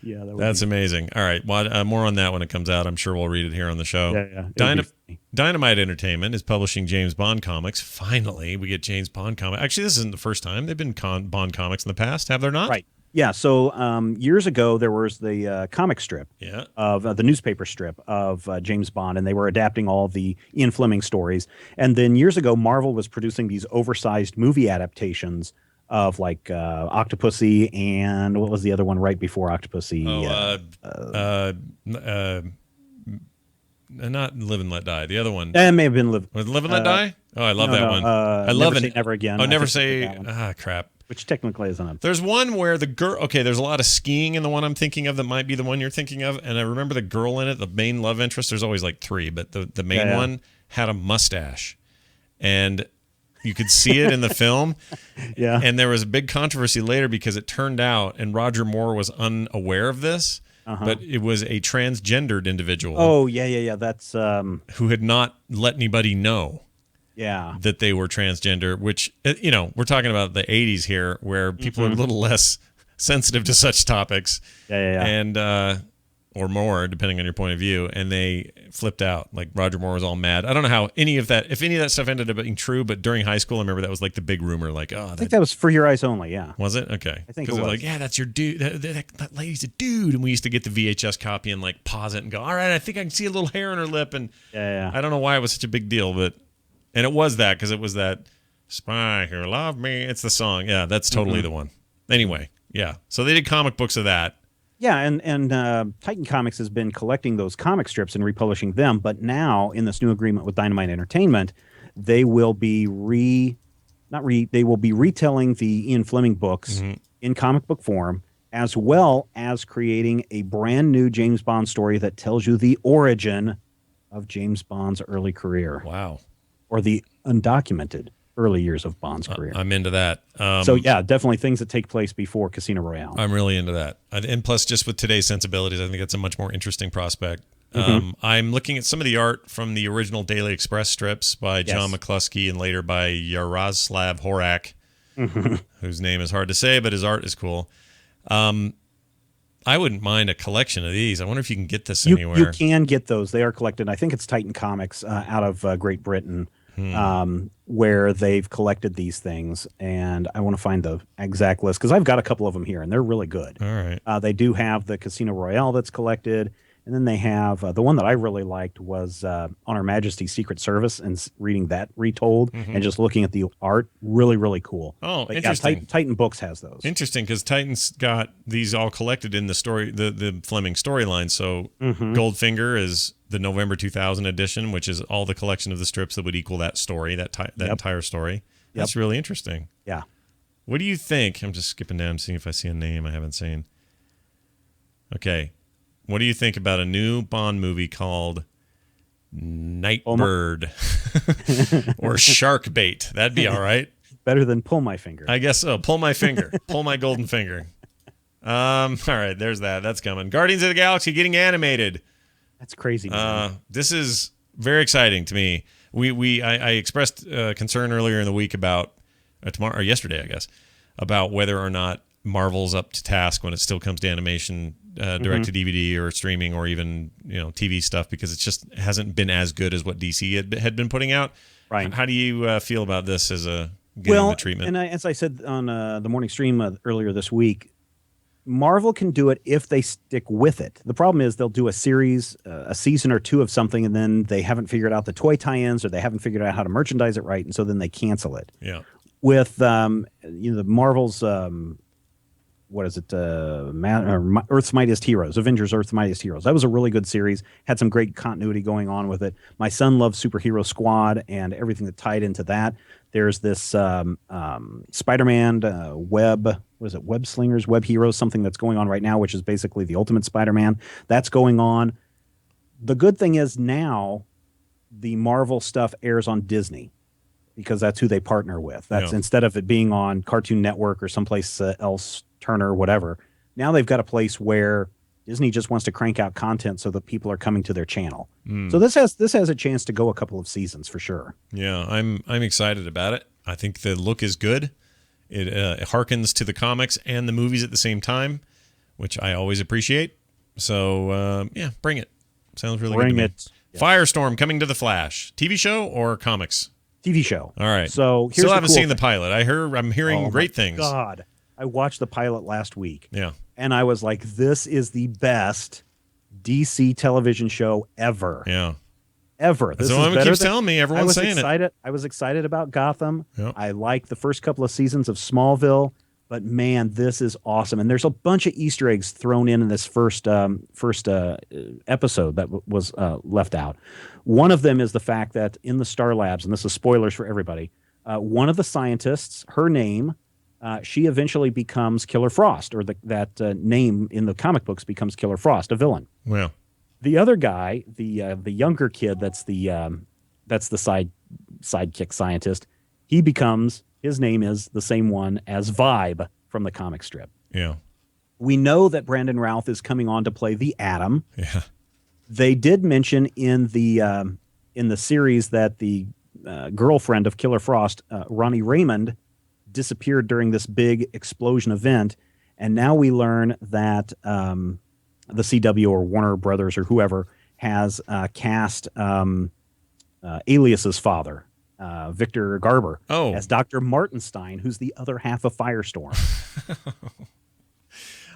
Yeah, that's amazing. All right, well, more on that when it comes out. I'm sure we'll read it here on the show. Yeah. Dynamite Entertainment is publishing James Bond comics. Finally, we get James Bond comics. Actually, this isn't the first time. They've been Bond comics in the past, have there not? Right. Yeah, so years ago, there was the comic strip of the newspaper strip of James Bond, and they were adapting all of the Ian Fleming stories. And then years ago, Marvel was producing these oversized movie adaptations of like Octopussy and what was the other one right before Octopussy? Not Live and Let Die. The other one. That may have been Live. Was it Live and Let Die? Oh, I love that one. I love it. Never Again. Oh, Never Say. Crap. Which technically isn't a... There's one where the girl... Okay, there's a lot of skiing in the one I'm thinking of that might be the one you're thinking of. And I remember the girl in it, the main love interest. There's always like three, but the main one had a mustache. And you could see it in the film. Yeah. And there was a big controversy later because it turned out, and Roger Moore was unaware of this, but it was a transgendered individual. Oh, yeah. That's... who had not let anybody know. Yeah. That they were transgender, which, we're talking about the 80s here where people are a little less sensitive to such topics. Yeah. And, or more, depending on your point of view. And they flipped out. Like Roger Moore was all mad. I don't know how if any of that stuff ended up being true, but during high school, I remember that was like the big rumor. Like, I think that was For Your Eyes Only. Yeah. Was it? Okay. I think it was. Like, yeah, that's your dude. That lady's a dude. And we used to get the VHS copy and like pause it and go, all right, I think I can see a little hair on her lip. And I don't know why it was such a big deal, but. And it was that because it was that Spy Who Loved Me. It's the song. Yeah, that's totally the one. Anyway, yeah. So they did comic books of that. Yeah, and Titan Comics has been collecting those comic strips and republishing them. But now, in this new agreement with Dynamite Entertainment, they will be retelling the Ian Fleming books in comic book form, as well as creating a brand new James Bond story that tells you the origin of James Bond's early career. Wow. Or the undocumented early years of Bond's career. I'm into that. So, yeah, definitely things that take place before Casino Royale. I'm really into that. And plus, just with today's sensibilities, I think it's a much more interesting prospect. I'm looking at some of the art from the original Daily Express strips by John McCluskey and later by Yaroslav Horak, whose name is hard to say, but his art is cool. I wouldn't mind a collection of these. I wonder if you can get this anywhere. You can get those. They are collected. I think it's Titan Comics out of Great Britain. where they've collected these things, and I want to find the exact list because I've got a couple of them here, and they're really good. All right. They do have the Casino Royale that's collected, and then they have the one that I really liked was On Her Majesty's Secret Service, and reading that retold and just looking at the art, really, really cool. Oh, but interesting. Yeah, Titan Books has those. Interesting, because Titan's got these all collected in the story, the Fleming storyline. So Goldfinger is the November 2000 edition, which is all the collection of the strips that would equal that story, that entire story. That's really interesting. Yeah. What do you think? I'm just skipping down, seeing if I see a name I haven't seen. Okay. What do you think about a new Bond movie called Nightbird or Shark Bait? That'd be all right. Better than Pull My Finger. I guess so. Pull my finger. Pull my golden finger. All right, there's that. That's coming. Guardians of the Galaxy getting animated. That's crazy, man. This is very exciting to me. I expressed concern earlier in the week about tomorrow or yesterday, I guess, about whether or not Marvel's up to task when it still comes to animation, direct to DVD or streaming or even TV stuff, because it just hasn't been as good as what DC had been putting out. Right. How do you feel about this as a getting the treatment? And as I said on the morning stream earlier this week, Marvel can do it if they stick with it. The problem is they'll do a series, a season or two of something, and then they haven't figured out the toy tie-ins, or they haven't figured out how to merchandise it right, and so then they cancel it. Yeah. With the Marvel's what is it? Earth's Mightiest Heroes, Avengers: Earth's Mightiest Heroes. That was a really good series. Had some great continuity going on with it. My son loves Superhero Squad and everything that tied into that. There's this Spider-Man web slingers, web heroes, something that's going on right now, which is basically the Ultimate Spider-Man. That's going on. The good thing is now the Marvel stuff airs on Disney, because that's who they partner with. That's instead of it being on Cartoon Network or someplace else, Turner, whatever. Now they've got a place where Disney just wants to crank out content so that people are coming to their channel. So this has a chance to go a couple of seasons for sure. Yeah, I'm excited about it. I think the look is good. It harkens to the comics and the movies at the same time, which I always appreciate. So bring it. Sounds really good to me. Yeah. Firestorm coming to the Flash. TV show or comics? TV show. All right. So still haven't seen the pilot. I'm hearing great things. God, I watched the pilot last week. Yeah. And I was like, this is the best DC television show ever. Yeah. Ever. That's what everyone keeps telling me. Everyone's saying it. I was excited about Gotham. Yep. I liked the first couple of seasons of Smallville, but man, this is awesome. And there's a bunch of Easter eggs thrown in this first episode that was left out. One of them is the fact that in the Star Labs, and this is spoilers for everybody, one of the scientists, her name, she eventually becomes Killer Frost, or that name in the comic books becomes Killer Frost, a villain. Well, the other guy, the younger kid, that's the sidekick scientist. His name is the same one as Vibe from the comic strip. Yeah. We know that Brandon Routh is coming on to play the Atom. Yeah. They did mention in the series that the girlfriend of Killer Frost, Ronnie Raymond, disappeared during this big explosion event, and now we learn that the CW or Warner Brothers or whoever has cast Alias's father, Victor Garber, as Dr. Martenstein, who's the other half of Firestorm.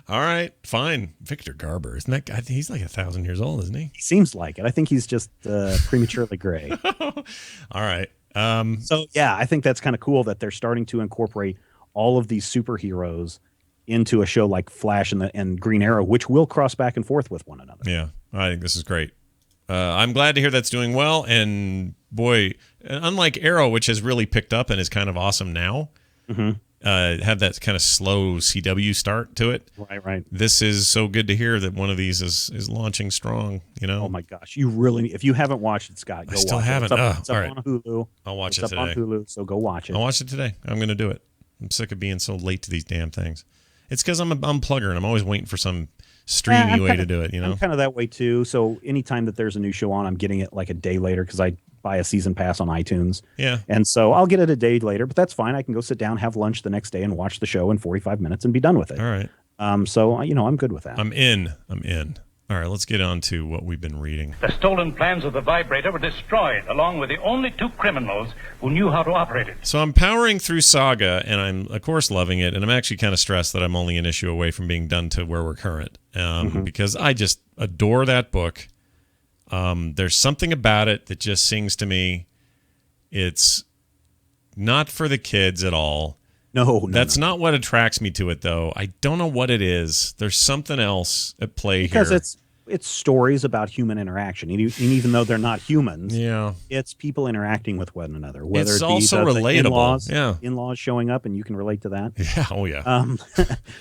All right, fine. Victor Garber, isn't that guy? He's like 1,000 years old, isn't he? He seems like it. I think he's just prematurely gray. All right. So yeah, I think that's kind of cool that they're starting to incorporate all of these superheroes into a show like Flash and Green Arrow, which will cross back and forth with one another. Yeah, I think this is great. I'm glad to hear that's doing well. And boy, unlike Arrow, which has really picked up and is kind of awesome now, had that kind of slow CW start to it. Right. This is so good to hear that one of these is launching strong. Oh my gosh, you really, if you haven't watched it, Scott, go watch it. I still haven't. It's up all right. on Hulu. I'll watch it today. It's up on Hulu, so go watch it. I'll watch it today. I'm going to do it. I'm sick of being so late to these damn things. It's because I'm a plugger and I'm always waiting for some streamy way to do it. I'm kind of that way too. So anytime that there's a new show on, I'm getting it like a day later because I buy a season pass on iTunes. Yeah. And so I'll get it a day later, but that's fine. I can go sit down, have lunch the next day, and watch the show in 45 minutes and be done with it. All right. So I'm good with that. I'm in. All right, let's get on to what we've been reading. The stolen plans of the vibrator were destroyed, along with the only 2 criminals who knew how to operate it. So I'm powering through Saga, and I'm, of course, loving it, and I'm actually kind of stressed that I'm only an issue away from being done to where we're current, because I just adore that book. There's something about it that just sings to me. It's not for the kids at all. No, that's not what attracts me to it, though. I don't know what it is. There's something else at play because here. It's stories about human interaction, and even though they're not humans, it's people interacting with one another. Whether it's also relatable. In-laws showing up, and you can relate to that. Yeah, oh yeah.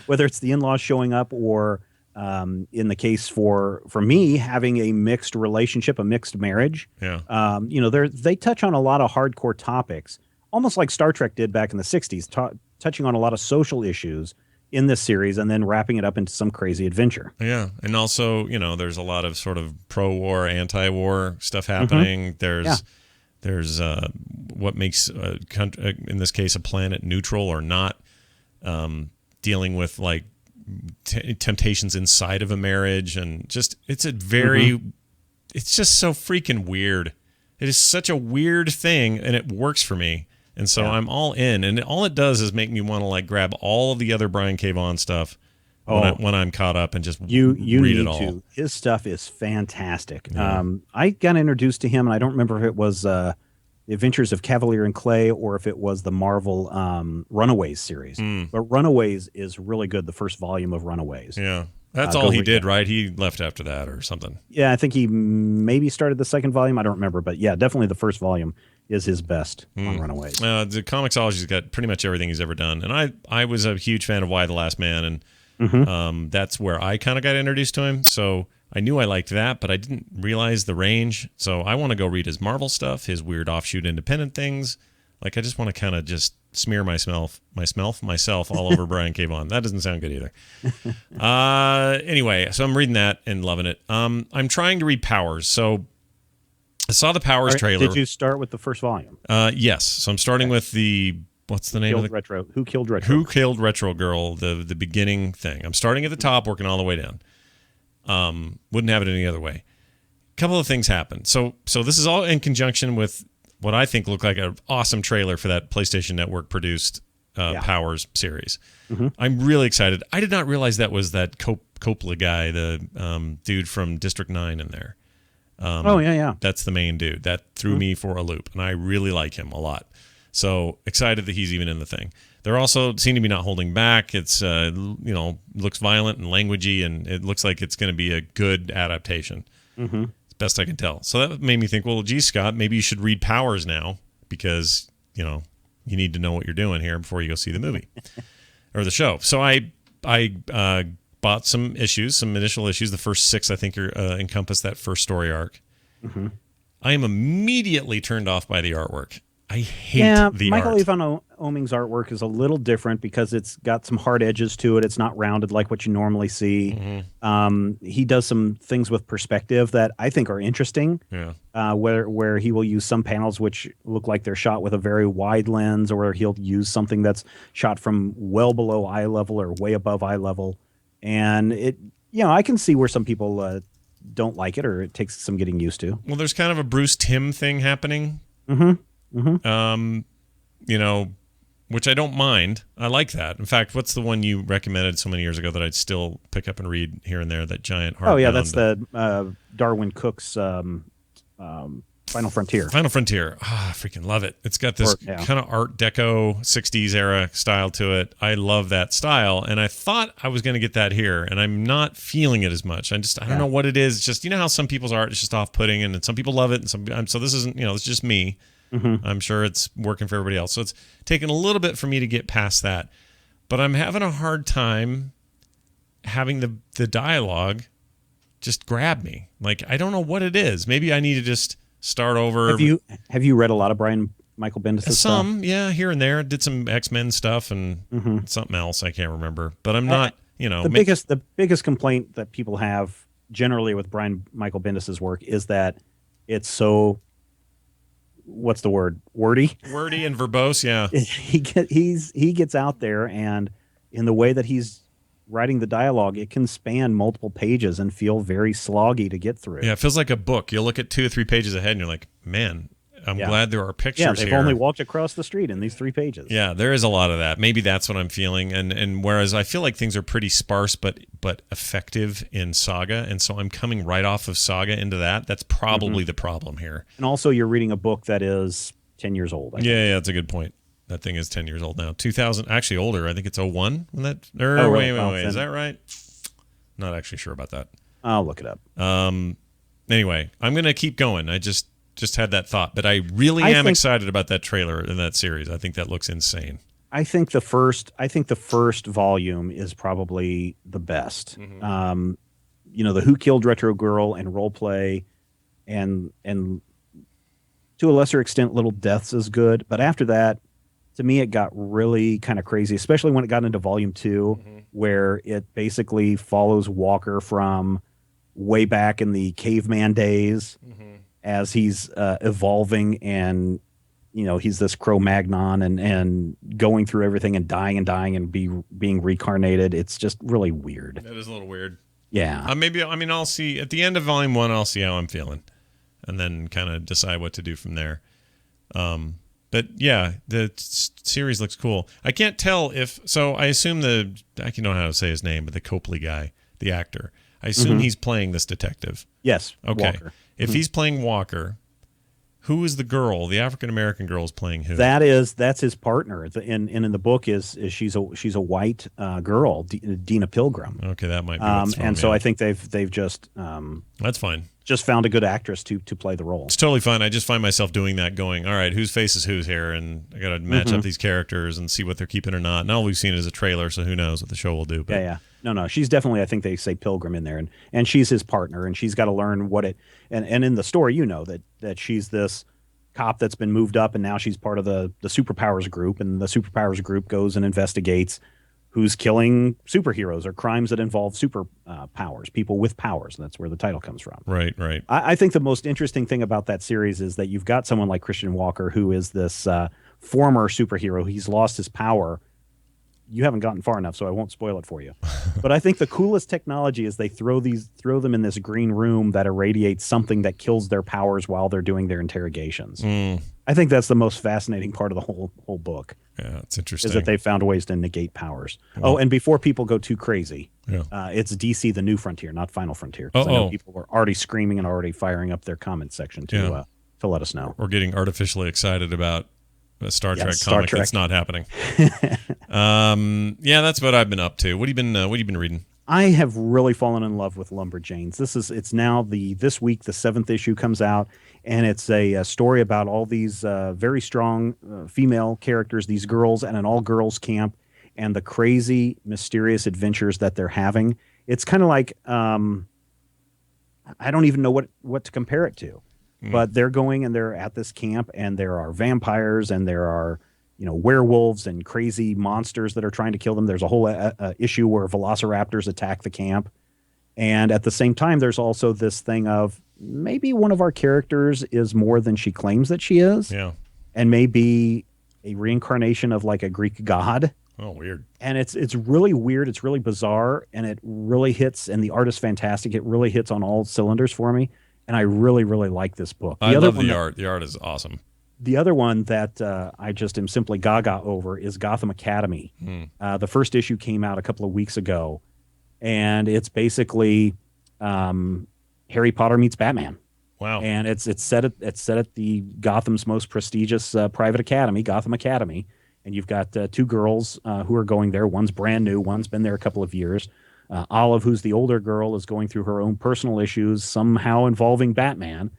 Whether it's the in-laws showing up, or in the case for me having a mixed relationship, a mixed marriage. Yeah. They touch on a lot of hardcore topics, almost like Star Trek did back in the 60s, touching on a lot of social issues in this series and then wrapping it up into some crazy adventure. Yeah. And also, there's a lot of sort of pro-war, anti-war stuff happening. There's what makes a country, in this case, a planet neutral or not, dealing with like temptations inside of a marriage. And just, it's just so freaking weird. It is such a weird thing, and it works for me. And so I'm all in, and all it does is make me want to like grab all of the other Brian K. Vaughan stuff when I'm caught up and just read it all. His stuff is fantastic. Yeah. I got introduced to him, and I don't remember if it was The Adventures of Cavalier and Clay or if it was the Marvel Runaways series. But Runaways is really good, the first volume of Runaways. Yeah. That's all he did, right? He left after that or something. Yeah, I think he maybe started the second volume. I don't remember. But yeah, definitely the first volume is his best on Runaways. The Comixology's got pretty much everything he's ever done. And I was a huge fan of Why the Last Man, and that's where I kind of got introduced to him. So I knew I liked that, but I didn't realize the range. So I want to go read his Marvel stuff, his weird offshoot independent things. Like, I just want to kind of just smear myself all over Brian K. Vaughan. That doesn't sound good either. Anyway, so I'm reading that and loving it. I'm trying to read Powers. So I saw the Powers trailer. Did you start with the first volume? Yes. So I'm starting with what's the name of it? Who Killed Retro? Who Killed Retro Girl, the beginning thing. I'm starting at the top, working all the way down. Wouldn't have it any other way. A couple of things happened. So this is all in conjunction with what I think looked like an awesome trailer for that PlayStation Network produced Powers series. I'm really excited. I did not realize that was that Coppola guy, the dude from District 9 in there. That's the main dude. That threw me for a loop, and I really like him a lot. So excited that he's even in the thing. They're also seem to be not holding back. It's looks violent and languagey, and it looks like it's going to be a good adaptation. Best I can tell. So that made me think, well, geez, Scott, maybe you should read Powers now because, you need to know what you're doing here before you go see the movie or the show. So I bought some initial issues. The first 6, I think, encompass that first story arc. I am immediately turned off by the artwork. I hate the Michael art. Ivan Oeming's artwork is a little different because it's got some hard edges to it. It's not rounded like what you normally see. He does some things with perspective that I think are interesting. Where he will use some panels which look like they're shot with a very wide lens, or he'll use something that's shot from well below eye level or way above eye level. And I can see where some people don't like it, or it takes some getting used to. Well, there's kind of a Bruce Timm thing happening. Which I don't mind. I like that. In fact, what's the one you recommended so many years ago that I'd still pick up and read here and there? That giant hardbound. Oh yeah, that's the Darwin Cook's Final Frontier. Final Frontier. I freaking love it. It's got this kind of Art Deco 60s era style to it. I love that style, and I thought I was going to get that here, and I'm not feeling it as much. I don't know what it is. It's just, how some people's art is just off-putting, and some people love it, and so this isn't, it's just me. I'm sure it's working for everybody else. So it's taken a little bit for me to get past that. But I'm having a hard time having the dialogue just grab me. Like, I don't know what it is. Maybe I need to just start over. Have you read a lot of Brian Michael Bendis stuff? Some, yeah, here and there. Did some X-Men stuff and something else I can't remember. But I'm not, The biggest complaint that people have generally with Brian Michael Bendis's work is that it's so... what's the word? Wordy and verbose. Yeah. He gets out there, and in the way that he's writing the dialogue, it can span multiple pages and feel very sloggy to get through. Yeah, it feels like a book. You'll look at 2 or 3 pages ahead and you're like, man, I'm glad there are pictures here. Yeah, they've here. only walked across the street in these 3 pages. Yeah, there is a lot of that. Maybe that's what I'm feeling. And whereas I feel like things are pretty sparse but effective in Saga, and so I'm coming right off of Saga into that. That's probably the problem here. And also you're reading a book that is 10 years old. Yeah, that's a good point. That thing is 10 years old now. 2000, actually older. I think it's 01 when that. Wait. Is that right? Not actually sure about that. I'll look it up. Anyway, I'm going to keep going. I just had that thought, but I really am excited about that trailer in that series. I think that looks insane. I think the first volume is probably the best. The Who Killed Retro Girl and Role Play and to a lesser extent Little Deaths is good, but after that, to me, it got really kind of crazy, especially when it got into volume 2, where it basically follows Walker from way back in the caveman days as he's evolving, and he's this Cro-Magnon and going through everything and dying and being reincarnated. It's just really weird. That is a little weird. Yeah. I'll see at the end of volume 1. I'll see how I'm feeling, and then kind of decide what to do from there. But yeah, the series looks cool. I can't tell if so. I assume I can know how to say his name, but the Copley guy, the actor. I assume he's playing this detective. Yes. Okay. Walker. If he's playing Walker, who is the girl? The African American girl is playing who? That's his partner. In the book is she's a white girl, Dina Pilgrim. Okay, that might be. And so I think they've just that's fine. Just found a good actress to play the role. It's totally fine. I just find myself doing that, going, all right, whose face is whose here, and I got to match up these characters and see what they're keeping or not. And all we've seen is a trailer, so who knows what the show will do. But. Yeah. No, she's definitely, I think they say Pilgrim in there, and she's his partner, and she's got to learn what it, and in the story, that she's this cop that's been moved up, and now she's part of the superpowers group, and the superpowers group goes and investigates who's killing superheroes or crimes that involve superpowers, people with powers. And that's where the title comes from. Right. I think the most interesting thing about that series is that you've got someone like Christian Walker, who is this former superhero. He's lost his power. You haven't gotten far enough, so I won't spoil it for you. But I think the coolest technology is they throw them in this green room that irradiates something that kills their powers while they're doing their interrogations. I think that's the most fascinating part of the whole book. Yeah, it's interesting. Is that they found ways to negate powers. Oh, and before people go too crazy, it's DC: The New Frontier, not Final Frontier. I know people were already screaming and already firing up their comment section to let us know. We're getting artificially excited about a Star Trek comic that's not happening. That's what I've been up to. What have you been reading? I have really fallen in love with Lumberjanes. It's now this week the 7th issue comes out, and it's a story about all these very strong female characters, these girls at an all-girls camp, and the crazy, mysterious adventures that they're having. It's kind of like I don't even know what to compare it to. But they're going and they're at this camp, and there are vampires and there are, werewolves and crazy monsters that are trying to kill them. There's a whole issue where velociraptors attack the camp. And at the same time, there's also this thing of maybe one of our characters is more than she claims that she is. Yeah. And maybe a reincarnation of like a Greek god. Oh, weird. And it's really weird. It's really bizarre. And it really hits, and the art is fantastic. It really hits on all cylinders for me. And I really, really like this book. I love the art. The art is awesome. The other one that I just am simply gaga over is Gotham Academy. The first issue came out a couple of weeks ago, and it's basically Harry Potter meets Batman. Wow! And it's set at the Gotham's most prestigious private academy, Gotham Academy, and you've got 2 girls who are going there. One's brand new. One's been there a couple of years. Olive, who's the older girl, is going through her own personal issues, somehow involving Batman,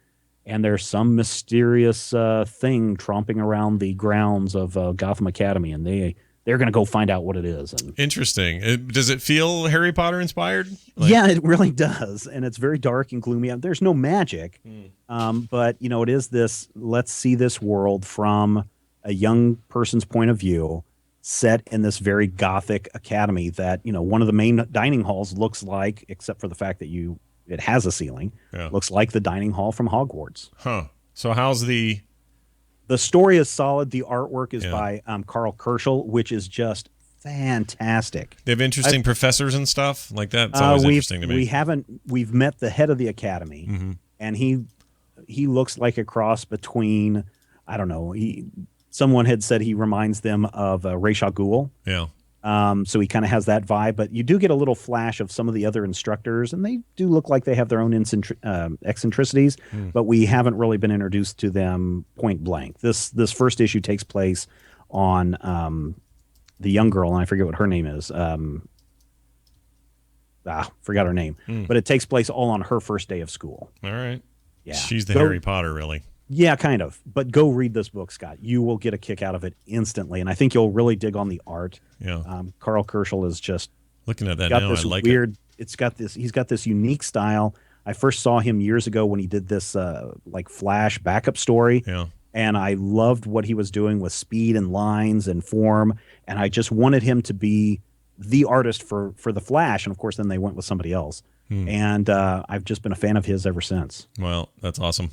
and there's some mysterious thing tromping around the grounds of Gotham Academy, and they're going to go find out what it is. And interesting. Does it feel Harry Potter inspired? Yeah, it really does, and it's very dark and gloomy. There's no magic, but it is this. Let's see this world from a young person's point of view, set in this very gothic academy that, one of the main dining halls looks like, except for the fact that it has a ceiling, looks like the dining hall from Hogwarts. Huh. So how's the story is solid. The artwork is by Carl Kerschel, which is just fantastic. They have interesting professors and stuff like that. It's always interesting to me. We've met the head of the academy, and he looks like a cross between, I don't know. Someone had said he reminds them of Ra's al Ghul. Yeah. So he kind of has that vibe, but you do get a little flash of some of the other instructors, and they do look like they have their own eccentricities, but we haven't really been introduced to them point blank. This first issue takes place on the young girl, and I forget what her name is. Forgot her name, but it takes place all on her first day of school. All right. Yeah. She's the Harry Potter, really. Yeah, kind of. But go read this book, Scott. You will get a kick out of it instantly, and I think you'll really dig on the art. Yeah. Carl Kerschel is just looking at that now. I like weird. It's got this. He's got this unique style. I first saw him years ago when he did this like Flash backup story. Yeah. And I loved what he was doing with speed and lines and form, and I just wanted him to be the artist for the Flash. And of course, then they went with somebody else. And I've just been a fan of his ever since. Well, that's awesome.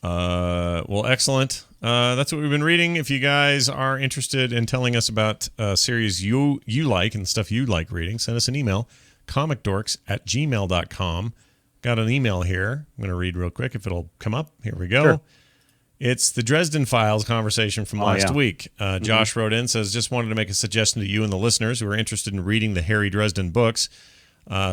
Well, excellent. That's what we've been reading. If you guys are interested in telling us about series you like and stuff you like reading, send us an email, comicdorks@gmail.com. Got an email here. I'm going to read real quick if it'll come up. Here we go. Sure. It's the Dresden Files conversation from last week. Josh wrote in, says, just wanted to make a suggestion to you and the listeners who are interested in reading the Harry Dresden books.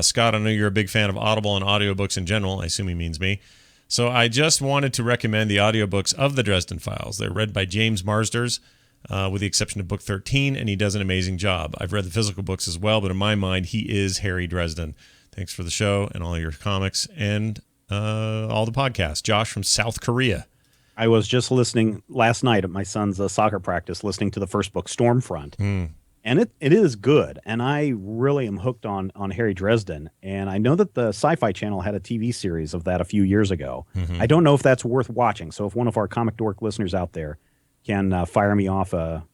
Scott, I know you're a big fan of Audible and audiobooks in general. I assume he means me. So I just wanted to recommend the audiobooks of the Dresden Files. They're read by James Marsders, with the exception of book 13, and he does an amazing job. I've read the physical books as well, but in my mind, he is Harry Dresden. Thanks for the show and all your comics and all the podcasts. Josh from South Korea. I was just listening last night at my son's soccer practice, listening to the first book, Stormfront. And it is good, and I really am hooked on Harry Dresden. And I know that the Sci-Fi Channel had a TV series of that a few years ago. I don't know if that's worth watching. So if one of our Comic Dork listeners out there can fire me off a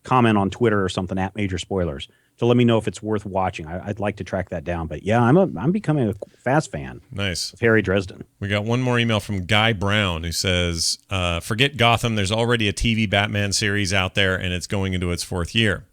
comment on Twitter or something at Major Spoilers to let me know if it's worth watching, I'd like to track that down. But yeah, I'm becoming a fast fan. Nice. Of Harry Dresden. We got one more email from Guy Brown who says, forget Gotham. There's already a TV Batman series out there, and it's going into its 4th year.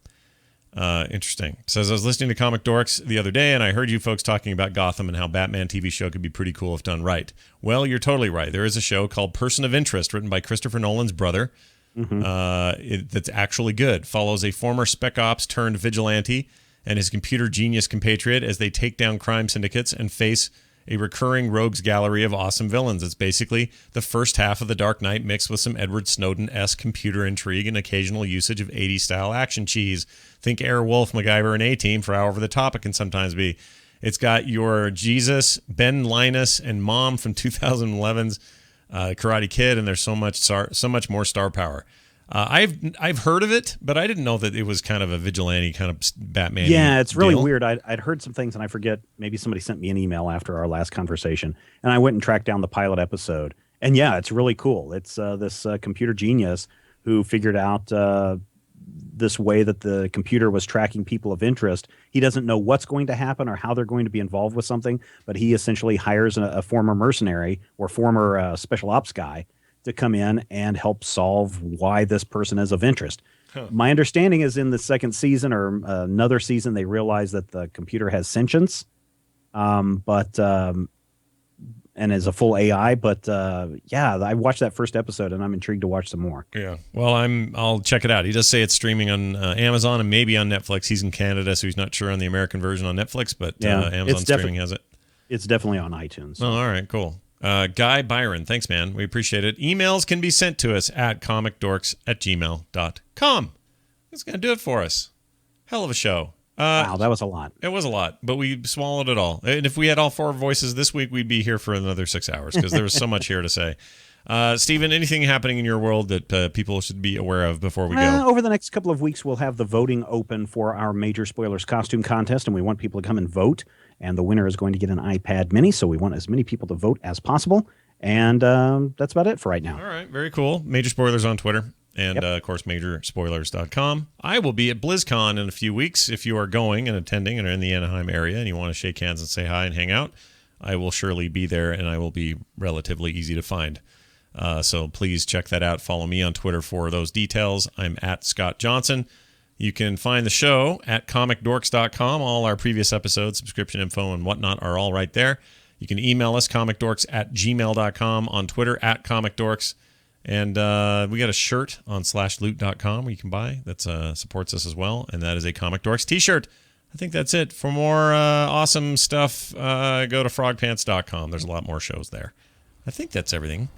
Interesting. Says, I was listening to Comic Dorks the other day, and I heard you folks talking about Gotham and how Batman TV show could be pretty cool if done right. Well, you're totally right. There is a show called Person of Interest, written by Christopher Nolan's brother. That's actually good. Follows a former spec ops turned vigilante and his computer genius compatriot as they take down crime syndicates and face a recurring rogues gallery of awesome villains. It's basically the first half of The Dark Knight mixed with some Edward Snowden-esque computer intrigue and occasional usage of 80s style action cheese. Think Airwolf, MacGyver, and A-Team for however the topic can sometimes be. It's got your Jesus, Ben Linus, and Mom from 2011's Karate Kid, and there's so much more star power. I've heard of it, but I didn't know that it was kind of a vigilante kind of Batman. Yeah, it's really weird. I'd heard some things, and I forget. Maybe somebody sent me an email after our last conversation, and I went and tracked down the pilot episode. And yeah, it's really cool. It's this computer genius who figured out this way that the computer was tracking people of interest. He doesn't know what's going to happen or how they're going to be involved with something, but he essentially hires a former mercenary or former special ops guy to come in and help solve why this person is of interest. My understanding is in the second season or another season, they realize that the computer has sentience, and is a full AI. But yeah, I watched that first episode and I'm intrigued to watch some more. Yeah. Well, I'll check it out. He does say it's streaming on Amazon and maybe on Netflix. He's in Canada, so he's not sure on the American version on Netflix, but Amazon streaming has it. It's definitely on iTunes. So. Oh, all right, cool. Guy Byron, thanks, man. We appreciate it. Emails can be sent to us at comicdorks@gmail.com. That's going to do it for us. Hell of a show. Wow, that was a lot. It was a lot, but we swallowed it all. And if we had all 4 voices this week, we'd be here for another 6 hours because there was so much here to say. Stephen, anything happening in your world that people should be aware of before we go? Over the next couple of weeks, we'll have the voting open for our Major Spoilers costume contest, and we want people to come and vote. And the winner is going to get an iPad mini, so we want as many people to vote as possible. And that's about it for right now. All right, very cool. Major Spoilers on Twitter. And, of course, majorspoilers.com. I will be at BlizzCon in a few weeks. If you are going and attending and are in the Anaheim area and you want to shake hands and say hi and hang out, I will surely be there, and I will be relatively easy to find. So please check that out. Follow me on Twitter for those details. I'm at Scott Johnson. You can find the show at ComicDorks.com. All our previous episodes, subscription info, and whatnot are all right there. You can email us, ComicDorks@gmail.com, on Twitter @ComicDorks. And we got a shirt on /loot.com where you can buy that supports us as well. And that is a Comic Dorks t-shirt. I think that's it. For more awesome stuff, go to frogpants.com. There's a lot more shows there. I think that's everything.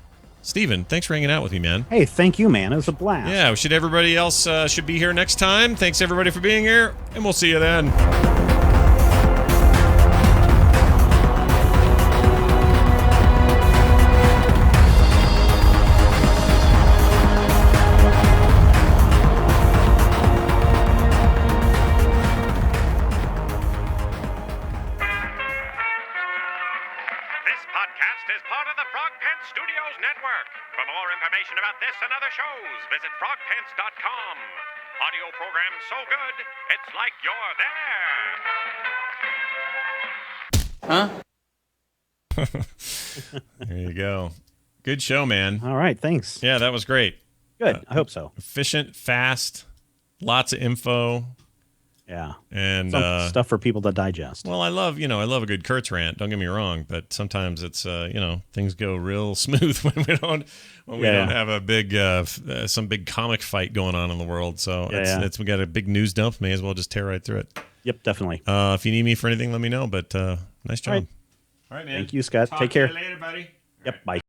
Steven, thanks for hanging out with me, man. Hey, thank you, man. It was a blast. Yeah, everybody else should be here next time. Thanks, everybody, for being here, and we'll see you then. About this and other shows, visit frogpants.com. Audio program so good, it's like you're there. Huh? There you go. Good show, man. All right, thanks. Yeah, that was great. Good. I hope so. Efficient, fast, lots of info. Yeah. And stuff for people to digest. Well, I love a good Kurtz rant. Don't get me wrong, but sometimes it's things go real smooth when we don't have a big some big comic fight going on in the world. So we got a big news dump. May as well just tear right through it. Yep, definitely. If you need me for anything, let me know. But nice job. All right, man. Thank you, Scott. Take care. See you later, buddy. Yep. Bye.